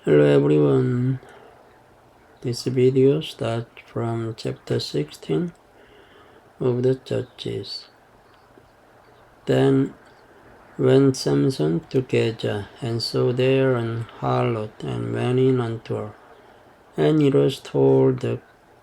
Hello everyone, this video starts from chapter 16 of the Judges. Then went Samson to Gaza, and saw there an harlot, and went in unto her. And it was told the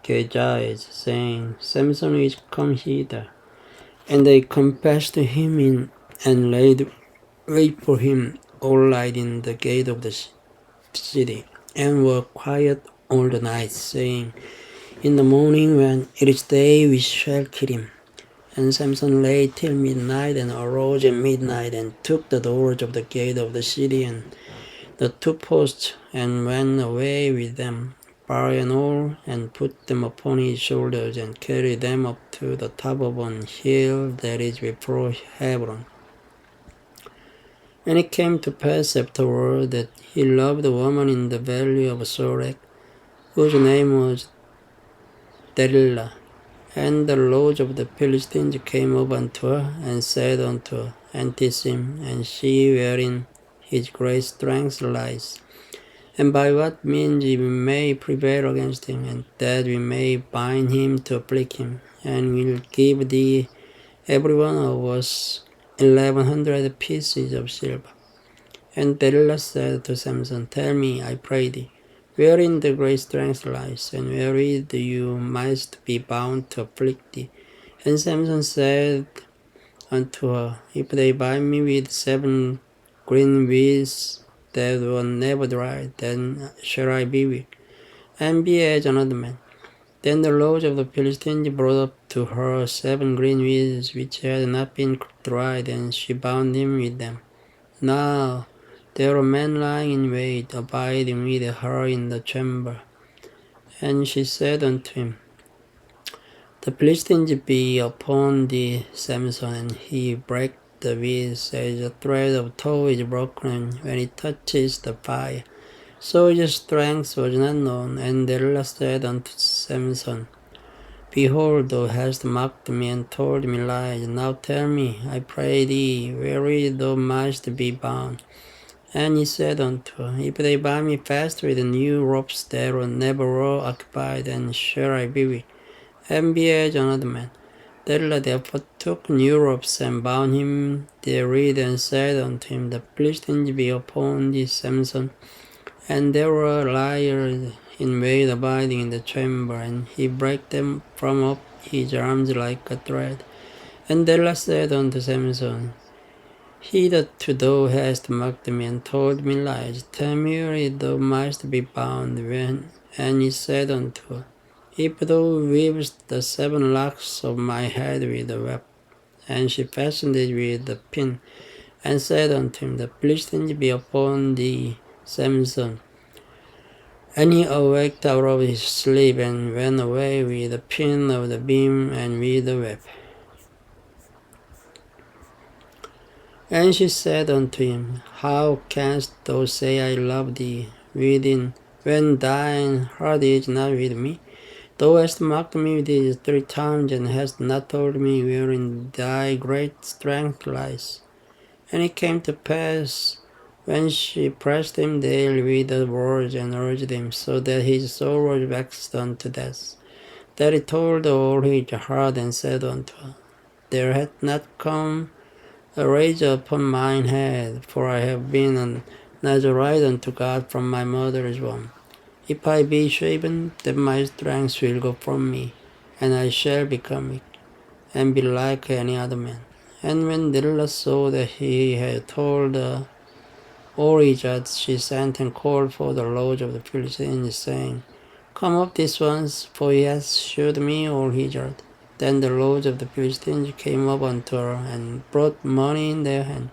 Gazites, saying, Samson is come hither. And they compassed him in, and laid wait for him all night in the gate of the city, and were quiet all the night, saying, In the morning when it is day we shall kill him. And Samson lay till midnight, and arose at midnight, and took the doors of the gate of the city, and the two posts, and went away with them, bar and all, and put them upon his shoulders, and carried them up to the top of an hill that is before Hebron. And it came to pass afterward that he loved a woman in the valley of Sorek, whose name was Delilah. And the lords of the Philistines came up unto her, and said unto her, Entice him, and see wherein his great strength lies, and by what means we may prevail against him, and that we may bind him to afflict him, and will give thee every one of us 1,100 pieces of silver. And Delilah said to Samson, Tell me, I pray thee, wherein the great strength lies, and wherewith you mightst be bound to afflict thee. And Samson said unto her, If they bind me with 7 green weeds that will never dry, then shall I be weak, and be as another man. Then the lords of the Philistines brought up to her 7 green weeds which had not been dried, and she bound him with them. Now there were men lying in wait, abiding with her in the chamber. And she said unto him, The Philistines be upon thee, Samson. And he brake the weeds as a thread of tow is broken when it touches the fire. So his strength was not known. And Delilah said unto Samson, Behold, thou hast mocked me and told me lies. Now tell me, I pray thee, wherewith thou mightst be bound. And he said unto her, If they bind me fast with new ropes that were never occupied, then shall I be weak, and be as another man. Delilah therefore took new ropes, and bound him therewith, and said unto him, The Philistines be upon thee, Samson. And there were liars in wait abiding in the chamber, and he brake them from up his arms like a thread. And Delilah said unto Samson, Hitherto thou hast mocked me and told me lies. Tell me wherein thou mightst be bound. And he said unto her, If thou weavest the 7 locks of my head with a web. And she fastened it with a pin, and said unto him, The Philistines be upon thee, Samson. And he awaked out of his sleep, and went away with the pin of the beam and with the web. And she said unto him, How canst thou say, I love thee, when thine heart is not with me? Thou hast mocked me these 3 times, and hast not told me wherein thy great strength lies. And it came to pass, when she pressed him daily with the words, and urged him, so that his soul was vexed unto death, that he told all his heart, and said unto her, There hath not come a razor upon mine head, for I have been a Nazarite unto God from my mother's womb. If I be shaven, then my strength will go from me, and I shall become weak, and be like any other man. And when Delilah saw that he had told all his heart, she sent and called for the lords of the Philistines, saying, Come up this once, for he hath shewed me all his heart. Then the lords of the Philistines came up unto her, and brought money in their hand.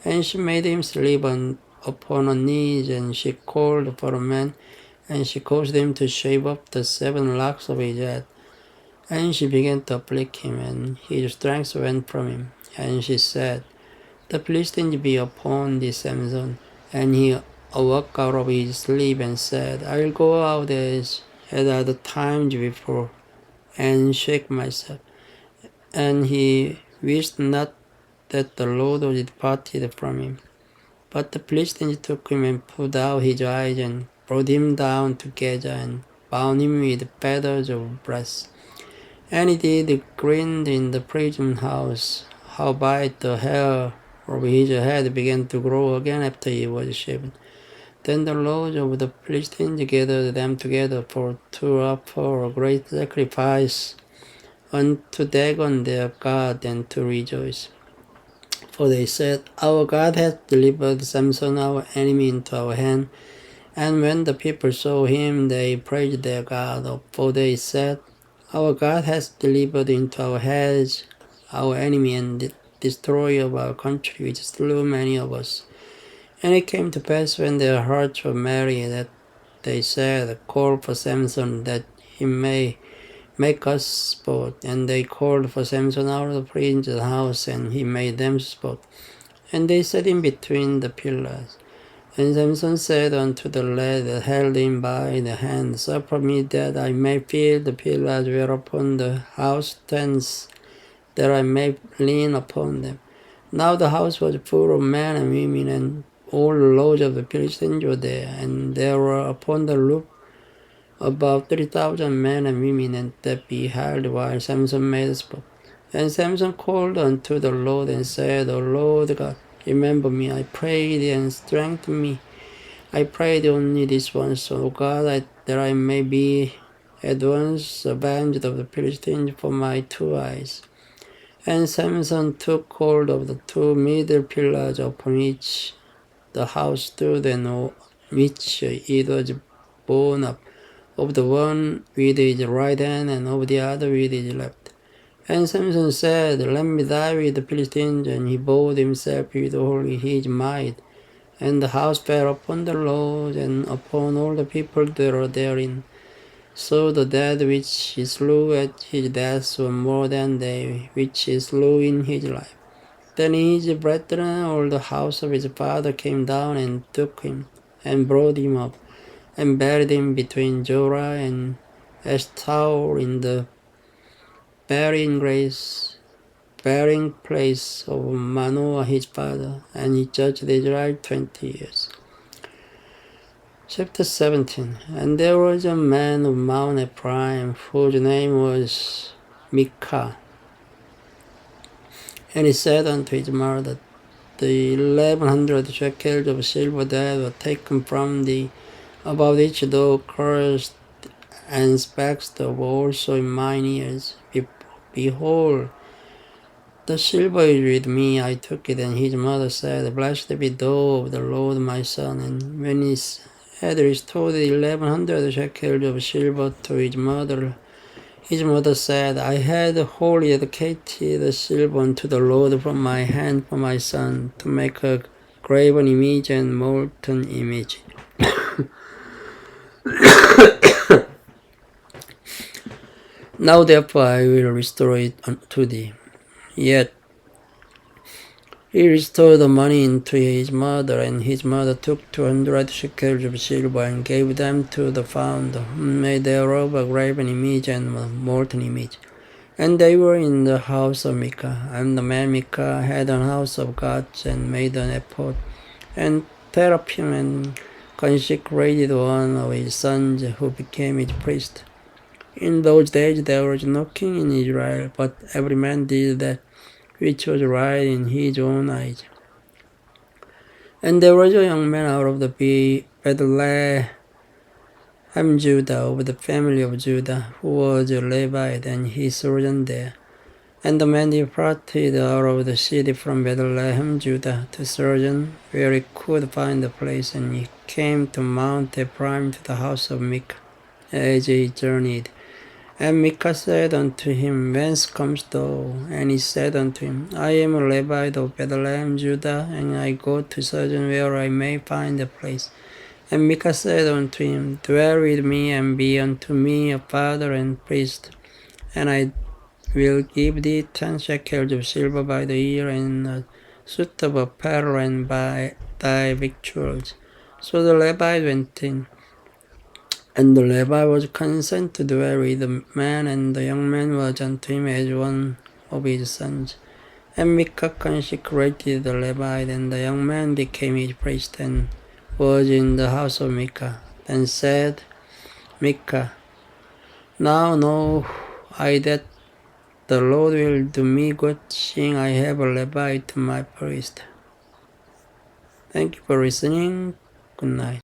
And she made him sleep upon her knees, and she called for a man, and she caused him to shave up the 7 locks of his head. And she began to afflict him, and his strength went from him. And she said, The Philistines be upon thee, Samson. And he awoke out of his sleep, and said, I will go out as at other times before, and shake myself. And he wished not that the Lord was departed from him. But the Philistines took him and put out his eyes and brought him down to Gaza and bound him with fetters of brass. And he did grind in the prison house. Howbeit the hair of his head began to grow again after he was shaven. Then the lords of the Philistines gathered them together to offer a great sacrifice unto Dagon their God and to rejoice. For they said, Our God hath delivered Samson our enemy into our hand. And when the people saw him, they praised their God. For they said, Our God hath delivered into our hands our enemy and the destroyer of our country, which slew many of us. And it came to pass when their hearts were merry that they said, Call for Samson, that he may make us sport. And they called for Samson out of the prince's house, and he made them sport. And they set him between the pillars. And Samson said unto the lad that held him by the hand, Suffer me that I may feel the pillars whereupon the house stands, that I may lean upon them. Now the house was full of men and women, and all the lords of the Philistines were there. And there were upon the roof about 3,000 men and women, and that beheld while Samson made sport. And Samson called unto the Lord and said, O Lord God, remember me, I pray thee, and strengthen me. I pray thee only this once, O God, that I may be at once avenged of the Philistines for my 2 eyes. And Samson took hold of the 2 middle pillars upon which the house stood, and on which it was borne up, of the one with his right hand, and of the other with his left. And Samson said, Let me die with the Philistines. And he bowed himself with all his might. And the house fell upon the lords and upon all the people that were therein. So the dead which he slew at his death were more than they which he slew in his life. Then his brethren, all the house of his father, came down and took him, and brought him up, and buried him between Jorah and Eshtaol in the burying place of Manoah his father, and he judged Israel 20 years. Chapter 17. And there was a man of Mount Ephraim, whose name was Micah. And he said unto his mother, The 1,100 shekels of silver that were taken from thee, about which thou cursed and spakest of also in mine ears. Behold, the silver is with me, I took it. And his mother said, Blessed be thou of the Lord my son. And when he had restored the 1,100 shekels of silver to his mother said, I had wholly dedicated the silver unto the Lord from my hand for my son, to make a graven image and molten image. Now therefore I will restore it unto thee. Yet he restored the money into his mother, and his mother took 200 shekels of silver and gave them to the founder, who made thereof a graven image and a molten image. And they were in the house of Micah. And the man Micah had an house of gods, and made an ephod, and teraphim, and consecrated one of his sons, who became his priest. In those days there was no king in Israel, but every man did that which was right in his own eyes. And there was a young man out of the Bethlehem, Judah, of the family of Judah, who was a Levite, and he sojourned there. And the man departed out of the city from Bethlehem, Judah, to sojourn where he could find a place, and he came to Mount Ephraim, to the house of Micah, as he journeyed. And Micah said unto him, Whence comest thou? And he said unto him, I am a Levite of Bethlehem, Judah, and I go to sojourn where I may find a place. And Micah said unto him, Dwell with me, and be unto me a father and priest, and I will give thee 10 shekels of silver by the year, and a suit of apparel, and by thy victuals. So the Levite went in. And the Levite was consent to dwell with the man, and the young man was unto him as one of his sons. And Micah consecrated the Levite, and the young man became his priest and was in the house of Micah. Then said Micah, Now know I that the Lord will do me good, seeing I have a Levite to my priest. Thank you for listening. Good night.